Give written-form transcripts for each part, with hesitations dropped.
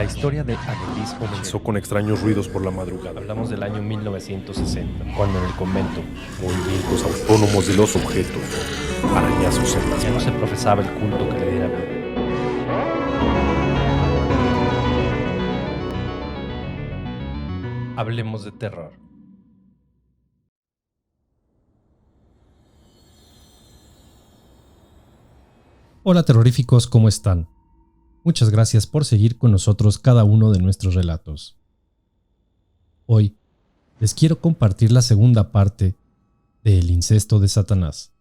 La historia de Agelis comenzó Comenzó con extraños ruidos por la madrugada. Hablamos del año 1960, cuando en el convento Movimientos autónomos de los objetos. Arañazos en las ya no se paredes. profesaba el culto que le diera vida. Hablemos de terror. Hola terroríficos, ¿cómo están? Muchas gracias por seguir con nosotros cada uno de nuestros relatos. Hoy les quiero compartir la segunda parte de El incesto de Satanás.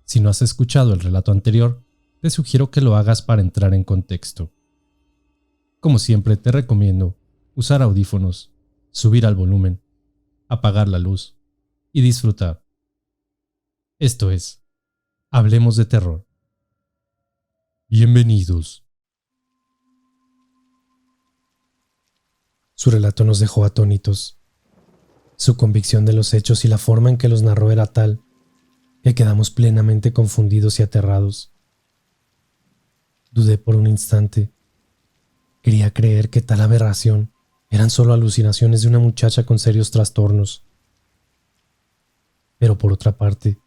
Si no has escuchado el relato anterior, te sugiero que lo hagas para entrar en contexto. Como siempre, te recomiendo usar audífonos, subir al volumen, apagar la luz y disfrutar. Esto es, Hablemos de Terror. Bienvenidos. Su relato nos dejó atónitos. Su convicción de los hechos y la forma en que los narró era tal que quedamos plenamente confundidos y aterrados. Dudé por un instante. Quería creer que tal aberración eran solo alucinaciones de una muchacha con serios trastornos. Pero por otra parte,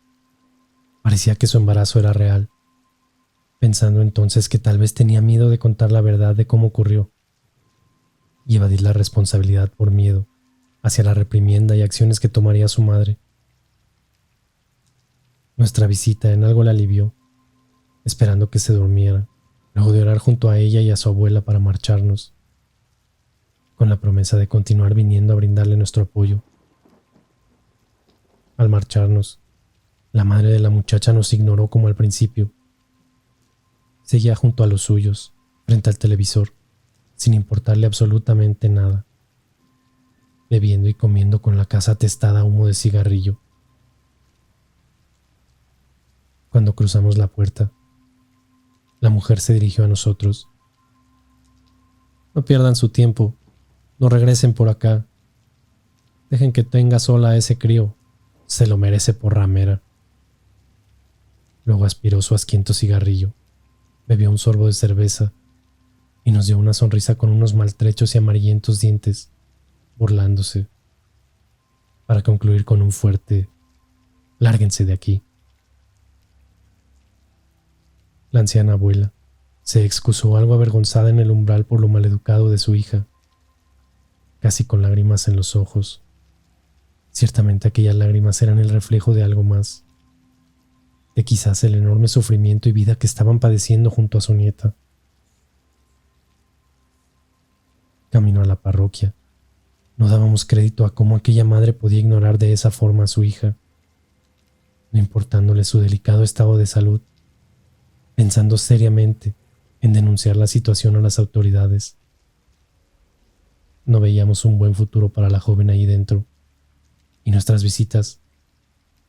parecía que su embarazo era real, pensando entonces que tal vez tenía miedo de contar la verdad de cómo ocurrió y evadir la responsabilidad por miedo hacia la reprimienda y acciones que tomaría su madre. Nuestra visita en algo la alivió, esperando que se durmiera, luego de orar junto a ella y a su abuela para marcharnos, con la promesa de continuar viniendo a brindarle nuestro apoyo. Al marcharnos, la madre de la muchacha nos ignoró como al principio. Seguía junto a los suyos, frente al televisor, sin importarle absolutamente nada, bebiendo y comiendo con la casa atestada a humo de cigarrillo. Cuando cruzamos la puerta, la mujer se dirigió a nosotros. No pierdan su tiempo, no regresen por acá. Dejen que tenga sola a ese crío, se lo merece por ramera. Luego aspiró su asquiento cigarrillo, bebió un sorbo de cerveza y nos dio una sonrisa con unos maltrechos y amarillentos dientes, burlándose, para concluir con un fuerte «Lárguense de aquí». La anciana abuela se excusó algo avergonzada en el umbral por lo maleducado de su hija, casi con lágrimas en los ojos. Ciertamente aquellas lágrimas eran el reflejo de algo más, de quizás el enorme sufrimiento y vida que estaban padeciendo junto a su nieta. Camino a la parroquia, no dábamos crédito a cómo aquella madre podía ignorar de esa forma a su hija, no importándole su delicado estado de salud, pensando seriamente en denunciar la situación a las autoridades. No veíamos un buen futuro para la joven ahí dentro, y nuestras visitas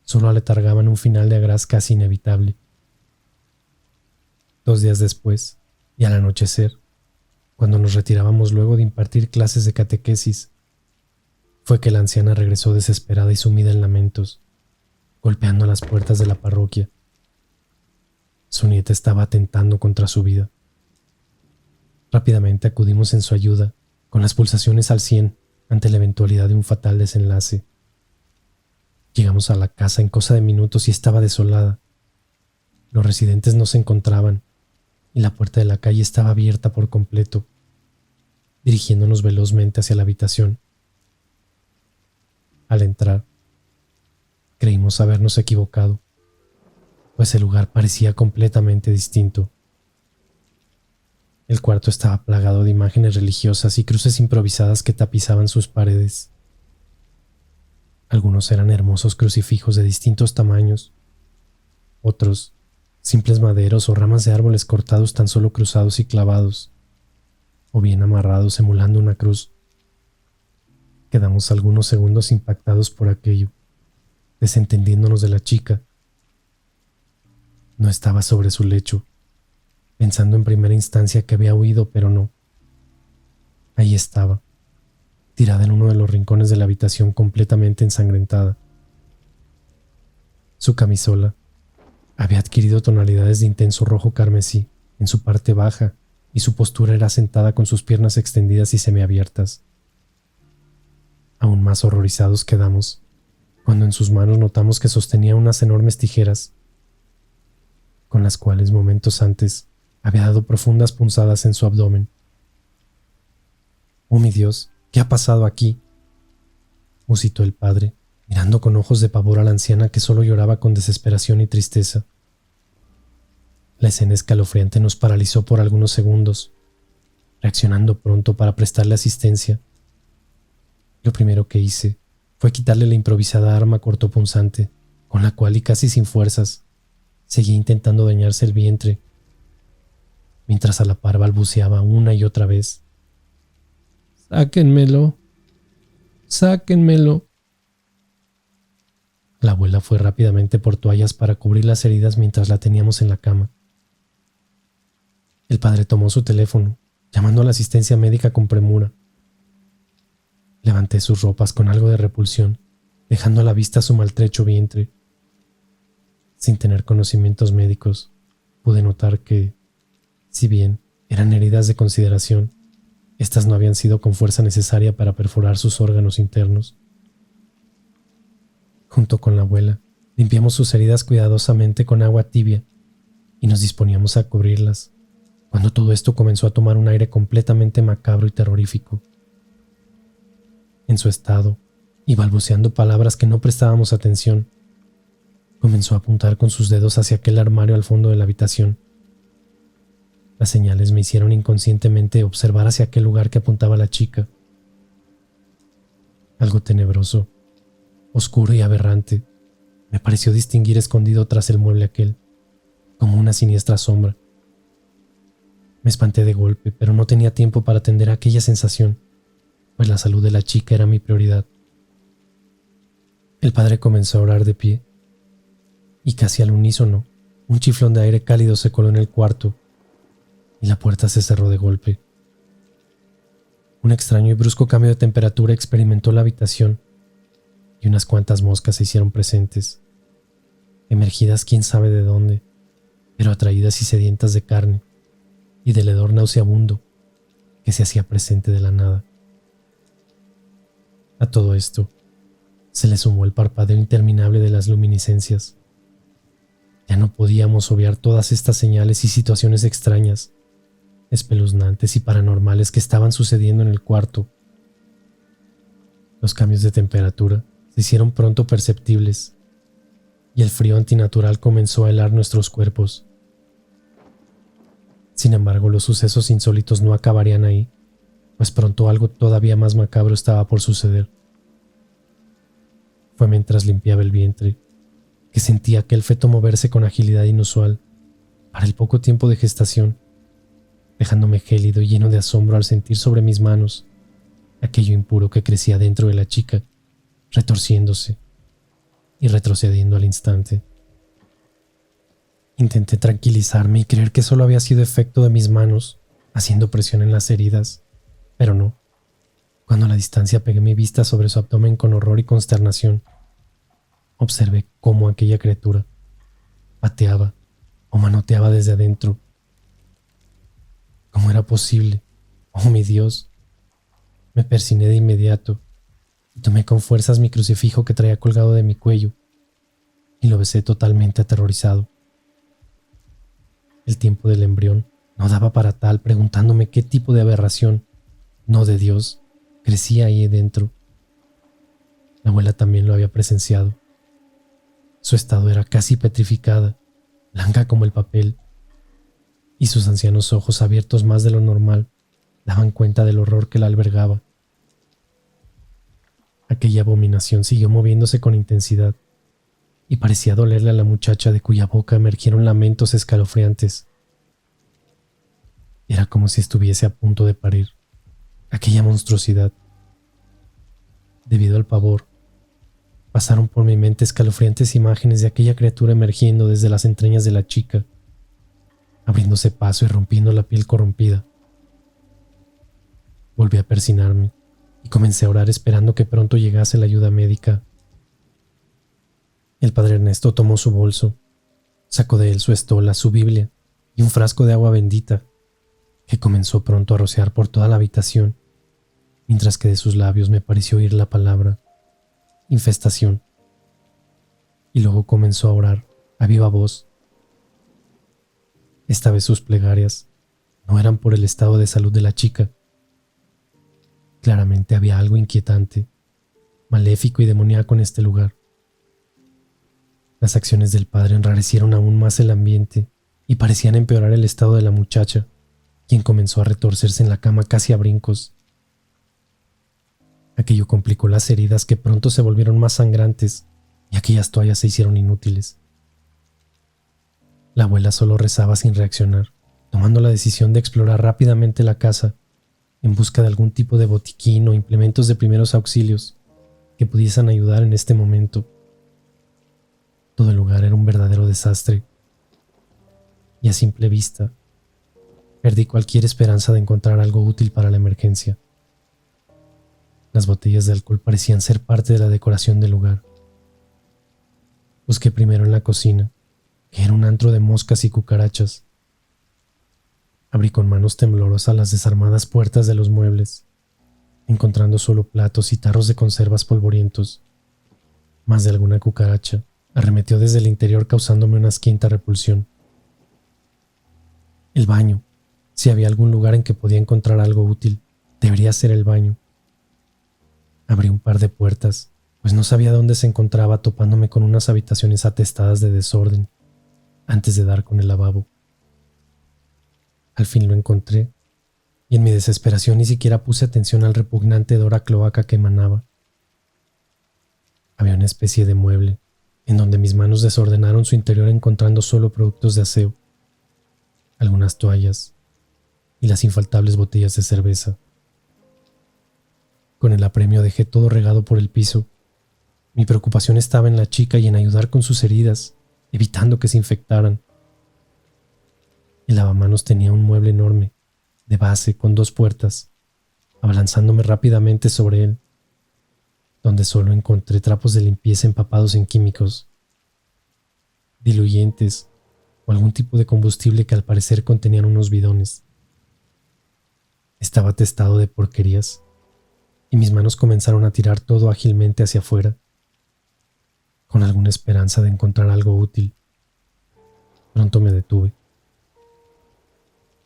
solo aletargaban un final de agraz casi inevitable. 2 días después, y al anochecer, cuando nos retirábamos luego de impartir clases de catequesis, fue que la anciana regresó desesperada y sumida en lamentos, golpeando las puertas de la parroquia. Su nieta estaba atentando contra su vida. Rápidamente acudimos en su ayuda, con las pulsaciones al 100 ante la eventualidad de un fatal desenlace. Llegamos a la casa en cosa de minutos y estaba desolada. Los residentes no se encontraban y la puerta de la calle estaba abierta por completo, dirigiéndonos velozmente hacia la habitación. Al entrar, creímos habernos equivocado, pues el lugar parecía completamente distinto. El cuarto estaba plagado de imágenes religiosas y cruces improvisadas que tapizaban sus paredes. Algunos eran hermosos crucifijos de distintos tamaños, otros simples maderos o ramas de árboles cortados tan solo cruzados y clavados, o bien amarrados emulando una cruz. Quedamos algunos segundos impactados por aquello, desentendiéndonos de la chica. No estaba sobre su lecho, pensando en primera instancia que había huido, pero no. Ahí estaba, tirada en uno de los rincones de la habitación completamente ensangrentada. Su camisola había adquirido tonalidades de intenso rojo carmesí en su parte baja y su postura era sentada con sus piernas extendidas y semiabiertas. Aún más horrorizados quedamos cuando en sus manos notamos que sostenía unas enormes tijeras, con las cuales momentos antes había dado profundas punzadas en su abdomen. «Oh mi Dios, ¿qué ha pasado aquí?», musitó el padre, mirando con ojos de pavor a la anciana que solo lloraba con desesperación y tristeza. La escena escalofriante nos paralizó por algunos segundos, reaccionando pronto para prestarle asistencia. Lo primero que hice fue quitarle la improvisada arma cortopunzante, con la cual y casi sin fuerzas, seguía intentando dañarse el vientre, mientras a la par balbuceaba una y otra vez: «Sáquenmelo, sáquenmelo». La abuela fue rápidamente por toallas para cubrir las heridas mientras la teníamos en la cama. El padre tomó su teléfono, llamando a la asistencia médica con premura. Levanté sus ropas con algo de repulsión, dejando a la vista su maltrecho vientre. Sin tener conocimientos médicos, pude notar que, si bien eran heridas de consideración, estas no habían sido con fuerza necesaria para perforar sus órganos internos. Junto con la abuela, limpiamos sus heridas cuidadosamente con agua tibia y nos disponíamos a cubrirlas, cuando todo esto comenzó a tomar un aire completamente macabro y terrorífico. En su estado, y balbuceando palabras que no prestábamos atención, comenzó a apuntar con sus dedos hacia aquel armario al fondo de la habitación. Las señales me hicieron inconscientemente observar hacia aquel lugar que apuntaba la chica. Algo tenebroso, oscuro y aberrante, me pareció distinguir escondido tras el mueble aquel, como una siniestra sombra. Me espanté de golpe, pero no tenía tiempo para atender a aquella sensación, pues la salud de la chica era mi prioridad. El padre comenzó a orar de pie, y casi al unísono, un chiflón de aire cálido se coló en el cuarto, y la puerta se cerró de golpe. Un extraño y brusco cambio de temperatura experimentó la habitación, y unas cuantas moscas se hicieron presentes, emergidas quién sabe de dónde, pero atraídas y sedientas de carne, y del hedor nauseabundo que se hacía presente de la nada. A todo esto se le sumó el parpadeo interminable de las luminiscencias. Ya no podíamos obviar todas estas señales y situaciones extrañas, espeluznantes y paranormales que estaban sucediendo en el cuarto. Los cambios de temperatura se hicieron pronto perceptibles y el frío antinatural comenzó a helar nuestros cuerpos. Sin embargo, los sucesos insólitos no acabarían ahí, pues pronto algo todavía más macabro estaba por suceder. Fue mientras limpiaba el vientre que sentí aquel feto moverse con agilidad inusual para el poco tiempo de gestación, dejándome gélido y lleno de asombro al sentir sobre mis manos aquello impuro que crecía dentro de la chica, retorciéndose y retrocediendo al instante. Intenté tranquilizarme y creer que solo había sido efecto de mis manos, haciendo presión en las heridas, pero no. Cuando a la distancia pegué mi vista sobre su abdomen con horror y consternación, observé cómo aquella criatura pateaba o manoteaba desde adentro. ¿Cómo era posible? ¡Oh, mi Dios! Me persigné de inmediato y tomé con fuerzas mi crucifijo que traía colgado de mi cuello y lo besé totalmente aterrorizado. El tiempo del embrión no daba para tal, preguntándome qué tipo de aberración, no de Dios, crecía ahí dentro. La abuela también lo había presenciado. Su estado era casi petrificada, blanca como el papel, y sus ancianos ojos abiertos más de lo normal daban cuenta del horror que la albergaba. Aquella abominación siguió moviéndose con intensidad, y parecía dolerle a la muchacha de cuya boca emergieron lamentos escalofriantes. Era como si estuviese a punto de parir aquella monstruosidad. Debido al pavor, pasaron por mi mente escalofriantes imágenes de aquella criatura emergiendo desde las entrañas de la chica, abriéndose paso y rompiendo la piel corrompida. Volví a persignarme y comencé a orar esperando que pronto llegase la ayuda médica. El padre Ernesto tomó su bolso, sacó de él su estola, su Biblia y un frasco de agua bendita, que comenzó pronto a rociar por toda la habitación, mientras que de sus labios me pareció oír la palabra infestación. Y luego comenzó a orar a viva voz. Esta vez sus plegarias no eran por el estado de salud de la chica. Claramente había algo inquietante, maléfico y demoníaco en este lugar. Las acciones del padre enrarecieron aún más el ambiente y parecían empeorar el estado de la muchacha, quien comenzó a retorcerse en la cama casi a brincos. Aquello complicó las heridas, que pronto se volvieron más sangrantes, y aquellas toallas se hicieron inútiles. La abuela solo rezaba sin reaccionar, tomando la decisión de explorar rápidamente la casa en busca de algún tipo de botiquín o implementos de primeros auxilios que pudiesen ayudar en este momento. Todo el lugar era un verdadero desastre, y a simple vista perdí cualquier esperanza de encontrar algo útil para la emergencia. Las botellas de alcohol parecían ser parte de la decoración del lugar. Busqué primero en la cocina, que era un antro de moscas y cucarachas. Abrí con manos temblorosas las desarmadas puertas de los muebles, encontrando solo platos y tarros de conservas polvorientos. Más de alguna cucaracha arremetió desde el interior, causándome una asquienta repulsión. El baño. Si había algún lugar en que podía encontrar algo útil, debería ser el baño. Abrí un par de puertas, pues no sabía dónde se encontraba, topándome con unas habitaciones atestadas de desorden, antes de dar con el lavabo. Al fin lo encontré, y en mi desesperación ni siquiera puse atención al repugnante hedor a cloaca que emanaba. Había una especie de mueble, en donde mis manos desordenaron su interior, encontrando solo productos de aseo, algunas toallas y las infaltables botellas de cerveza. Con el apremio dejé todo regado por el piso. Mi preocupación estaba en la chica y en ayudar con sus heridas, evitando que se infectaran. El lavamanos tenía un mueble enorme, de base, con 2 puertas, abalanzándome rápidamente sobre él, donde solo encontré trapos de limpieza empapados en químicos, diluyentes o algún tipo de combustible que al parecer contenían unos bidones. Estaba atestado de porquerías, y mis manos comenzaron a tirar todo ágilmente hacia afuera, con alguna esperanza de encontrar algo útil. Pronto me detuve.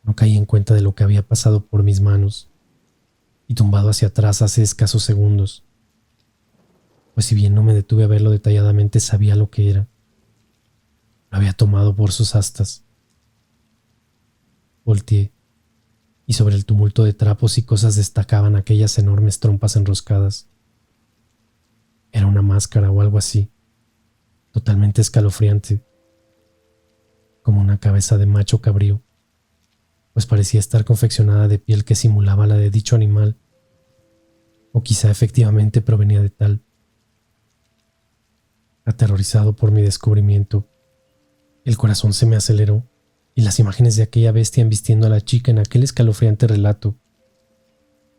No caí en cuenta de lo que había pasado por mis manos, y tumbado hacia atrás hace escasos segundos, pues si bien no me detuve a verlo detalladamente, sabía lo que era. Lo había tomado por sus astas. Volteé, y sobre el tumulto de trapos y cosas destacaban aquellas enormes trompas enroscadas. Era una máscara o algo así, totalmente escalofriante, como una cabeza de macho cabrío, pues parecía estar confeccionada de piel que simulaba la de dicho animal, o quizá efectivamente provenía de tal. Aterrorizado por mi descubrimiento, el corazón se me aceleró, y las imágenes de aquella bestia embistiendo a la chica en aquel escalofriante relato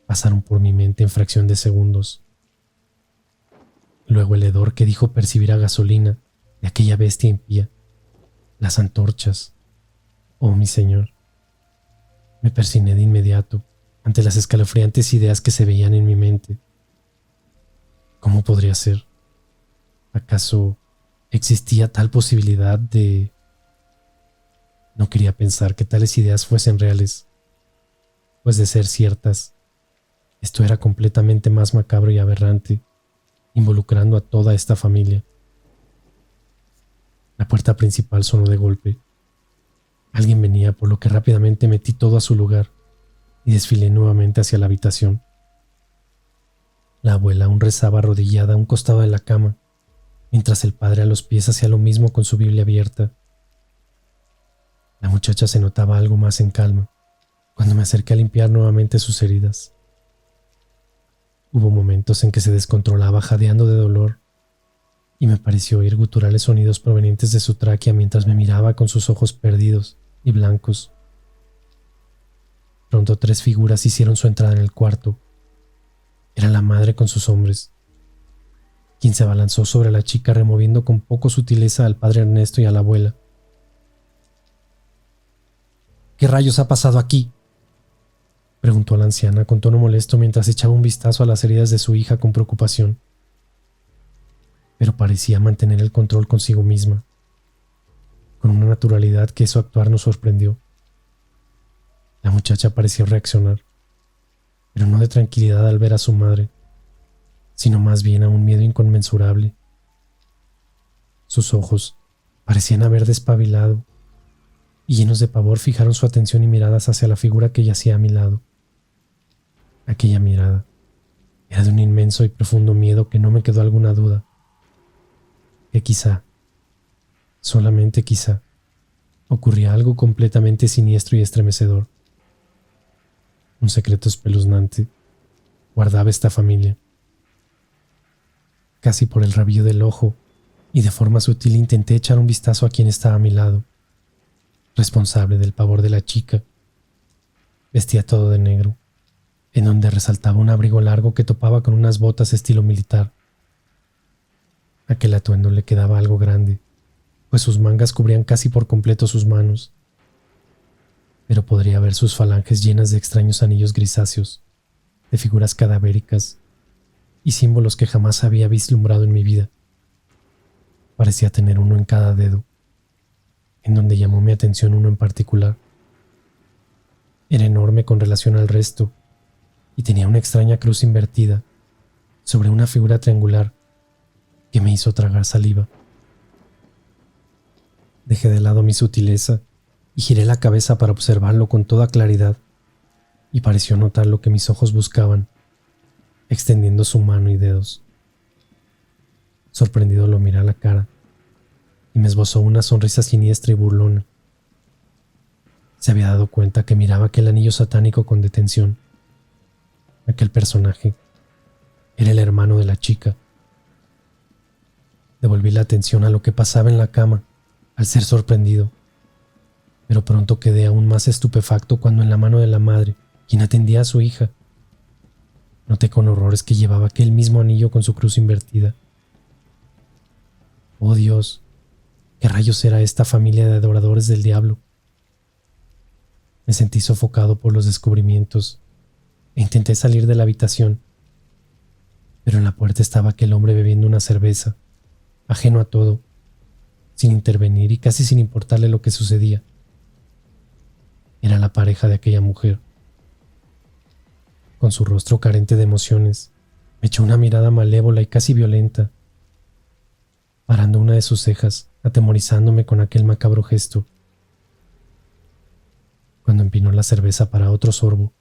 pasaron por mi mente en fracción de segundos. Luego el hedor que dijo percibir a gasolina de aquella bestia impía, las antorchas. Oh, mi señor. Me persigné de inmediato ante las escalofriantes ideas que se veían en mi mente. ¿Cómo podría ser? ¿Acaso existía tal posibilidad de...? No quería pensar que tales ideas fuesen reales, pues de ser ciertas, esto era completamente más macabro y aberrante, involucrando a toda esta familia. La puerta principal sonó de golpe. Alguien venía, por lo que rápidamente metí todo a su lugar y desfilé nuevamente hacia la habitación. La abuela aún rezaba arrodillada a un costado de la cama, mientras el padre a los pies hacía lo mismo con su Biblia abierta. La muchacha se notaba algo más en calma cuando me acerqué a limpiar nuevamente sus heridas. Hubo momentos en que se descontrolaba jadeando de dolor, y me pareció oír guturales sonidos provenientes de su tráquea mientras me miraba con sus ojos perdidos y blancos. Pronto 3 figuras hicieron su entrada en el cuarto. Era la madre con sus hombres, quien se abalanzó sobre la chica, removiendo con poco sutileza al padre Ernesto y a la abuela. ¿Qué rayos ha pasado aquí?, preguntó la anciana con tono molesto mientras echaba un vistazo a las heridas de su hija con preocupación. Pero parecía mantener el control consigo misma, con una naturalidad que su actuar nos sorprendió. La muchacha pareció reaccionar, pero no de tranquilidad al ver a su madre, sino más bien a un miedo inconmensurable. Sus ojos parecían haber despabilado, y llenos de pavor fijaron su atención y miradas hacia la figura que yacía a mi lado. Aquella mirada era de un inmenso y profundo miedo que no me quedó alguna duda, que quizá, solamente quizá, ocurría algo completamente siniestro y estremecedor. Un secreto espeluznante guardaba esta familia. Casi por el rabillo del ojo y de forma sutil intenté echar un vistazo a quien estaba a mi lado, responsable del pavor de la chica. Vestía todo de negro, en donde resaltaba un abrigo largo que topaba con unas botas estilo militar. Aquel atuendo le quedaba algo grande, pues sus mangas cubrían casi por completo sus manos, pero podría ver sus falanges llenas de extraños anillos grisáceos, de figuras cadavéricas y símbolos que jamás había vislumbrado en mi vida. Parecía tener uno en cada dedo, en donde llamó mi atención uno en particular. Era enorme con relación al resto y tenía una extraña cruz invertida sobre una figura triangular que me hizo tragar saliva. Dejé de lado mi sutileza y giré la cabeza para observarlo con toda claridad, y pareció notar lo que mis ojos buscaban, extendiendo su mano y dedos. Sorprendido lo miré a la cara y me esbozó una sonrisa siniestra y burlona. Se había dado cuenta que miraba aquel anillo satánico con detención. Aquel personaje era el hermano de la chica. Devolví la atención a lo que pasaba en la cama al ser sorprendido, pero pronto quedé aún más estupefacto cuando en la mano de la madre, quien atendía a su hija, noté con horrores que llevaba aquel mismo anillo con su cruz invertida. Oh Dios, ¿qué rayos era esta familia de adoradores del diablo? Me sentí sofocado por los descubrimientos e intenté salir de la habitación, pero en la puerta estaba aquel hombre bebiendo una cerveza, ajeno a todo, sin intervenir y casi sin importarle lo que sucedía. Era la pareja de aquella mujer. Con su rostro carente de emociones, me echó una mirada malévola y casi violenta, parando una de sus cejas, atemorizándome con aquel macabro gesto. Cuando empinó la cerveza para otro sorbo,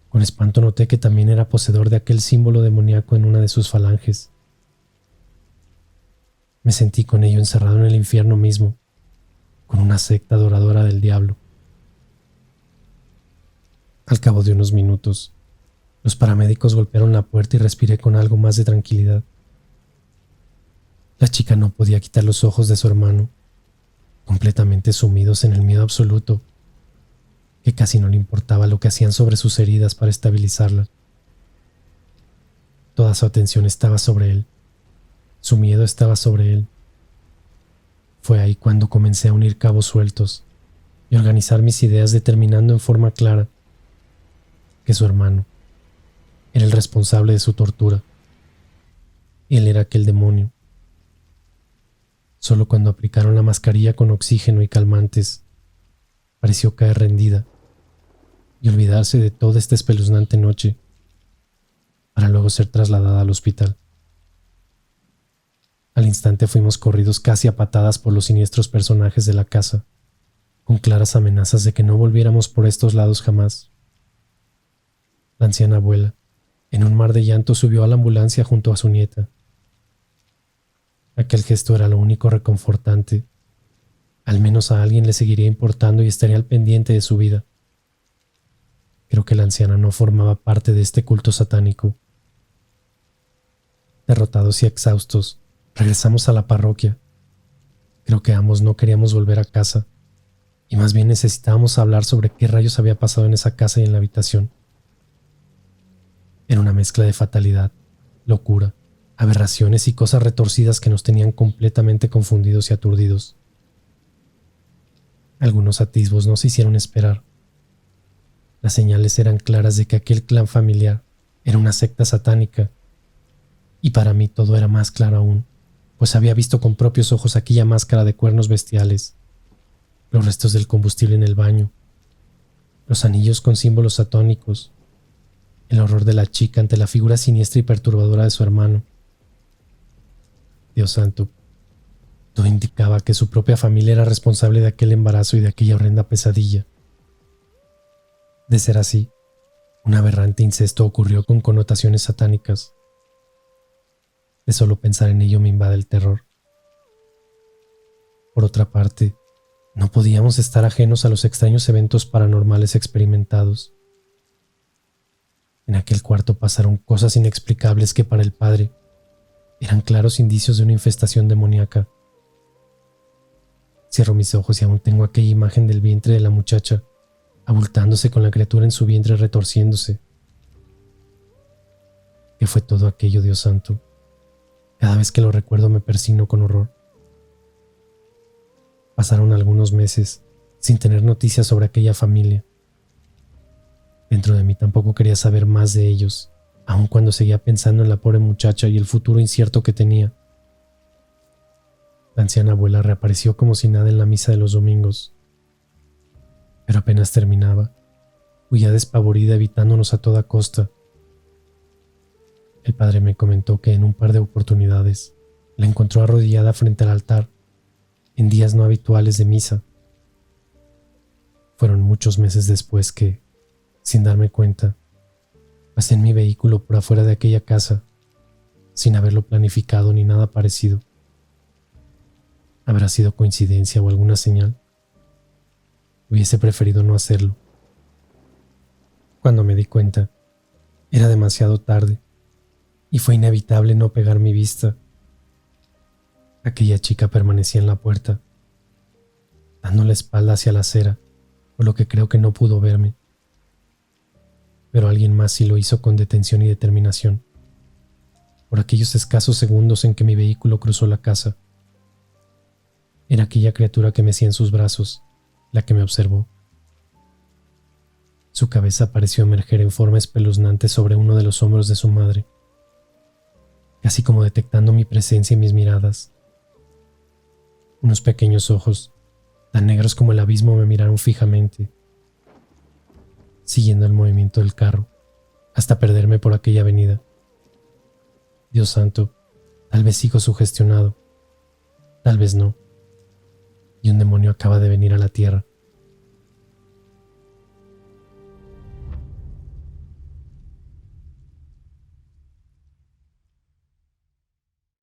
con espanto noté que también era poseedor de aquel símbolo demoníaco en una de sus falanges. Me sentí con ello encerrado en el infierno mismo, con una secta adoradora del diablo. Al cabo de unos minutos, los paramédicos golpearon la puerta y respiré con algo más de tranquilidad. La chica no podía quitar los ojos de su hermano, completamente sumidos en el miedo absoluto, que casi no le importaba lo que hacían sobre sus heridas para estabilizarlas. Toda su atención estaba sobre él. Su miedo estaba sobre él. Fue ahí cuando comencé a unir cabos sueltos y organizar mis ideas, determinando en forma clara que su hermano era el responsable de su tortura. Él era aquel demonio. Solo cuando aplicaron la mascarilla con oxígeno y calmantes, pareció caer rendida y olvidarse de toda esta espeluznante noche, para luego ser trasladada al hospital. Al instante fuimos corridos casi a patadas por los siniestros personajes de la casa, con claras amenazas de que no volviéramos por estos lados jamás. La anciana abuela, en un mar de llanto, subió a la ambulancia junto a su nieta. Aquel gesto era lo único reconfortante. Al menos a alguien le seguiría importando y estaría al pendiente de su vida. Creo que la anciana no formaba parte de este culto satánico. Derrotados y exhaustos, regresamos a la parroquia. Creo que ambos no queríamos volver a casa, y más bien necesitábamos hablar sobre qué rayos había pasado en esa casa y en la habitación. Era una mezcla de fatalidad, locura, aberraciones y cosas retorcidas que nos tenían completamente confundidos y aturdidos. Algunos atisbos no se hicieron esperar. Las señales eran claras de que aquel clan familiar era una secta satánica, y para mí todo era más claro aún, pues había visto con propios ojos aquella máscara de cuernos bestiales, los restos del combustible en el baño, los anillos con símbolos satánicos, el horror de la chica ante la figura siniestra y perturbadora de su hermano. Dios santo, todo indicaba que su propia familia era responsable de aquel embarazo y de aquella horrenda pesadilla. De ser así, un aberrante incesto ocurrió con connotaciones satánicas. De solo pensar en ello me invade el terror. Por otra parte, no podíamos estar ajenos a los extraños eventos paranormales experimentados. En aquel cuarto pasaron cosas inexplicables que para el padre eran claros indicios de una infestación demoníaca. Cierro mis ojos y aún tengo aquella imagen del vientre de la muchacha, abultándose con la criatura en su vientre retorciéndose. ¿Qué fue todo aquello, Dios santo? Cada vez que lo recuerdo me persigno con horror. Pasaron algunos meses sin tener noticias sobre aquella familia. Dentro de mí tampoco quería saber más de ellos, aun cuando seguía pensando en la pobre muchacha y el futuro incierto que tenía. La anciana abuela reapareció como si nada en la misa de los domingos. Pero apenas terminaba, huía despavorida evitándonos a toda costa. El padre me comentó que en un par de oportunidades la encontró arrodillada frente al altar, en días no habituales de misa. Fueron muchos meses después que, sin darme cuenta, pasé en mi vehículo por afuera de aquella casa, sin haberlo planificado ni nada parecido. ¿Habrá sido coincidencia o alguna señal? Hubiese preferido no hacerlo. Cuando me di cuenta, era demasiado tarde y fue inevitable no pegar mi vista. Aquella chica permanecía en la puerta, dando la espalda hacia la acera, por lo que creo que no pudo verme. Pero alguien más sí lo hizo con detención y determinación. Por aquellos escasos segundos en que mi vehículo cruzó la casa, era aquella criatura que mecía en sus brazos, la que me observó. Su cabeza pareció emerger en forma espeluznante sobre uno de los hombros de su madre, casi como detectando mi presencia y mis miradas. Unos pequeños ojos, tan negros como el abismo, me miraron fijamente, siguiendo el movimiento del carro, hasta perderme por aquella avenida. Dios santo, tal vez sigo sugestionado, tal vez no, y un demonio acaba de venir a la tierra.